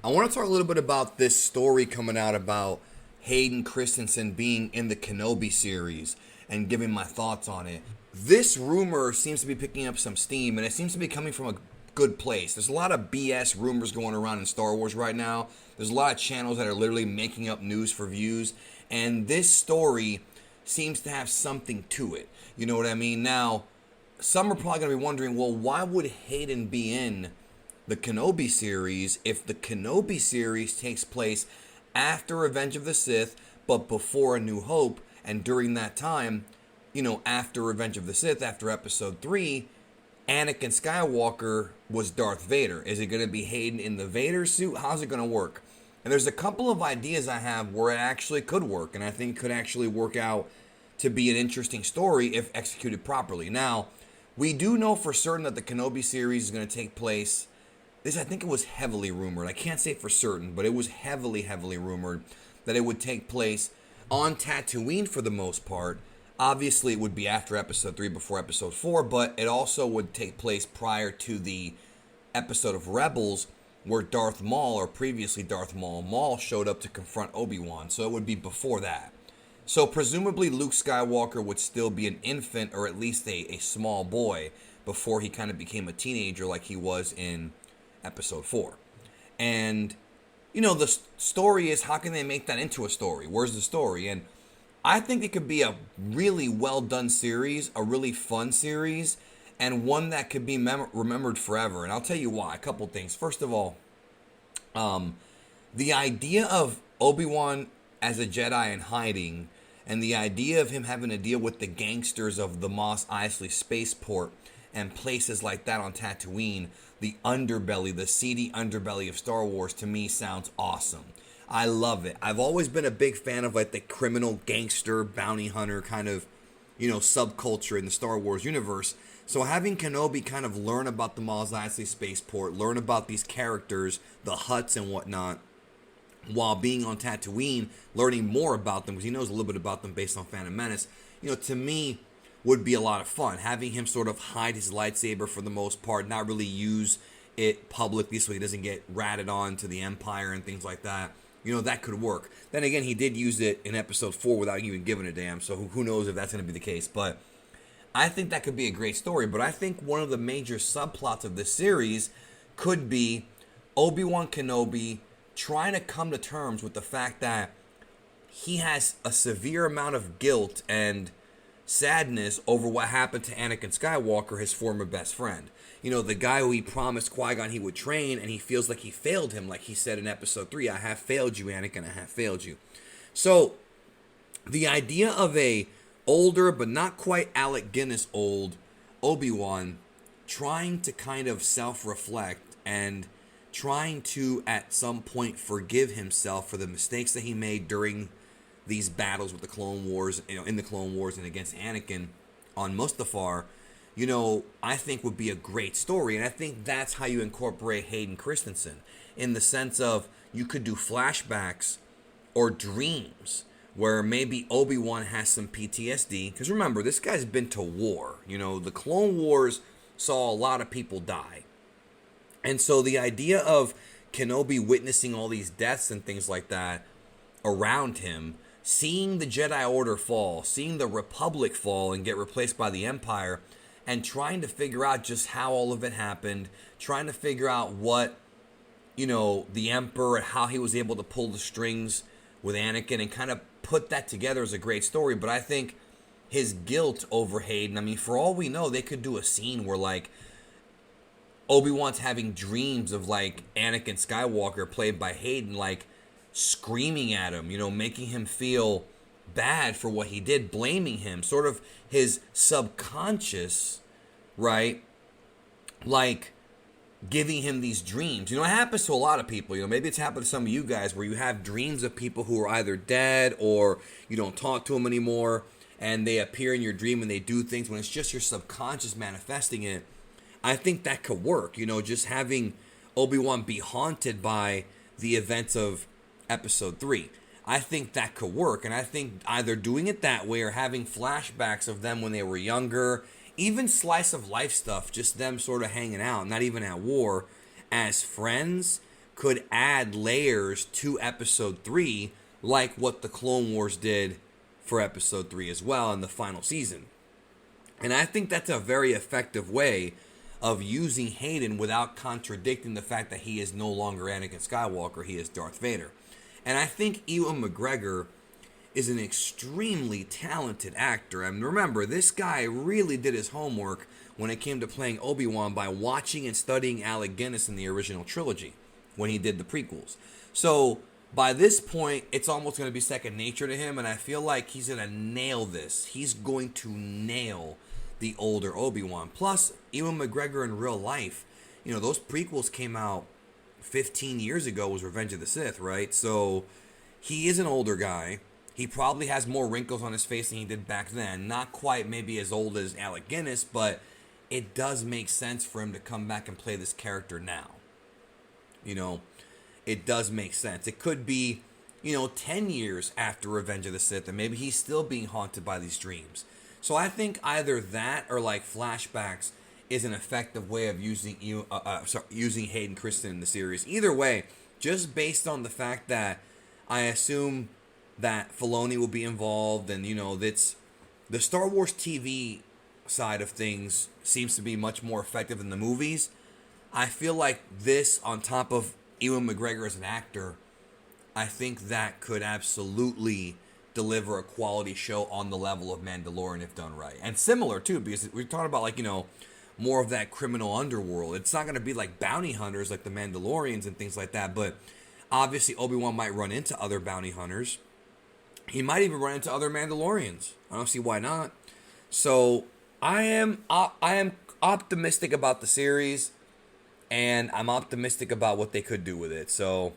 I want to talk a little bit about this story coming out about Hayden Christensen being in the Kenobi series and giving my thoughts on it. This rumor seems to be picking up some steam, and it seems to be coming from a good place. There's a lot of BS rumors going around in Star Wars right now. There's a lot of channels that are literally making up news for views, and this story seems to have something to it. You know what I mean? Now, some are probably going to be wondering, well, why would Hayden be in the Kenobi series if the Kenobi series takes place after Revenge of the Sith, but before A New Hope, and during that time, after Revenge of the Sith, after Episode 3, Anakin Skywalker was Darth Vader. Is it going to be Hayden in the Vader suit? How's it going to work? And there's a couple of ideas I have where it actually could work, and I think could actually work out to be an interesting story if executed properly. Now, we do know for certain that the Kenobi series is going to take place. I think it was heavily rumored. I can't say for certain, but it was heavily rumored that it would take place on Tatooine for the most part. Obviously, it would be after Episode 3, before Episode 4, but it also would take place prior to the episode of Rebels where Darth Maul, or previously Darth Maul showed up to confront Obi-Wan. So it would be before that. So presumably Luke Skywalker would still be an infant, or at least a small boy, before he kind of became a teenager like he was in Episode 4. And, the story is, how can they make that into a story? Where's the story? And I think it could be a really well done series, a really fun series, and one that could be remembered forever. And I'll tell you why. A couple things. First of all, the idea of Obi-Wan as a Jedi in hiding, and the idea of him having to deal with the gangsters of the Mos Eisley spaceport and places like that on Tatooine, the underbelly, the seedy underbelly of Star Wars, to me sounds awesome. I love it. I've always been a big fan of the criminal gangster bounty hunter kind of, subculture in the Star Wars universe. So having Kenobi kind of learn about the Mos Eisley spaceport, learn about these characters, the Hutts and whatnot, while being on Tatooine, learning more about them, because he knows a little bit about them based on Phantom Menace, to me, would be a lot of fun. Having him sort of hide his lightsaber for the most part, not really use it publicly so he doesn't get ratted on to the Empire and things like that. That could work. Then again, he did use it in Episode 4 without even giving a damn, so who knows if that's going to be the case. But I think that could be a great story. But I think one of the major subplots of this series could be Obi-Wan Kenobi trying to come to terms with the fact that he has a severe amount of guilt and sadness over what happened to Anakin Skywalker, his former best friend. The guy who he promised Qui-Gon he would train, and he feels like he failed him, like he said in Episode 3, I have failed you, Anakin, I have failed you. So, the idea of a older, but not quite Alec Guinness old Obi-Wan trying to kind of self-reflect and trying to, at some point, forgive himself for the mistakes that he made during these battles with the Clone Wars, in the Clone Wars and against Anakin on Mustafar, I think would be a great story. And I think that's how you incorporate Hayden Christensen, in the sense of you could do flashbacks or dreams where maybe Obi-Wan has some PTSD. Because remember, this guy's been to war. The Clone Wars saw a lot of people die. And so the idea of Kenobi witnessing all these deaths and things like that around him, seeing the Jedi Order fall, seeing the Republic fall and get replaced by the Empire, and trying to figure out just how all of it happened, trying to figure out what, the Emperor, and how he was able to pull the strings with Anakin and kind of put that together as a great story. But I think his guilt over Hayden, for all we know, they could do a scene where, Obi-Wan's having dreams of, Anakin Skywalker, played by Hayden, screaming at him, making him feel bad for what he did, blaming him, sort of his subconscious, right? Giving him these dreams. It happens to a lot of people. Maybe it's happened to some of you guys where you have dreams of people who are either dead or you don't talk to them anymore, and they appear in your dream and they do things when it's just your subconscious manifesting it. I think that could work, just having Obi-Wan be haunted by the events of Episode 3. I think that could work, and I think either doing it that way or having flashbacks of them when they were younger, even slice of life stuff, just them sort of hanging out, not even at war, as friends, could add layers to episode 3, like what the Clone Wars did for episode 3 as well in the final season. And I think that's a very effective way of using Hayden without contradicting the fact that he is no longer Anakin Skywalker, he is Darth Vader. And I think Ewan McGregor is an extremely talented actor. And remember, this guy really did his homework when it came to playing Obi-Wan by watching and studying Alec Guinness in the original trilogy when he did the prequels. So by this point, it's almost going to be second nature to him, and I feel like he's going to nail this. He's going to nail the older Obi-Wan. Plus, Ewan McGregor in real life, you know, those prequels came out 15 years ago, was Revenge of the Sith, right? So he is an older guy. He probably has more wrinkles on his face than he did back then. Not quite maybe as old as Alec Guinness, but it does make sense for him to come back and play this character now. You know, it does make sense. It could be, 10 years after Revenge of the Sith, and maybe he's still being haunted by these dreams. So I think either that or like flashbacks is an effective way of using Hayden Christensen in the series. Either way, just based on the fact that I assume that Filoni will be involved, and that's the Star Wars TV side of things seems to be much more effective than the movies. I feel like this, on top of Ewan McGregor as an actor, I think that could absolutely deliver a quality show on the level of Mandalorian if done right. And similar too, because we're talking about more of that criminal underworld. It's not going to be like bounty hunters like the Mandalorians and things like that, but obviously Obi-Wan might run into other bounty hunters. He might even run into other Mandalorians. I don't see why not. So I am optimistic about the series, and I'm optimistic about what they could do with it. So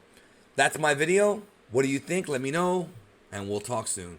that's my video. What do you think? Let me know, and we'll talk soon.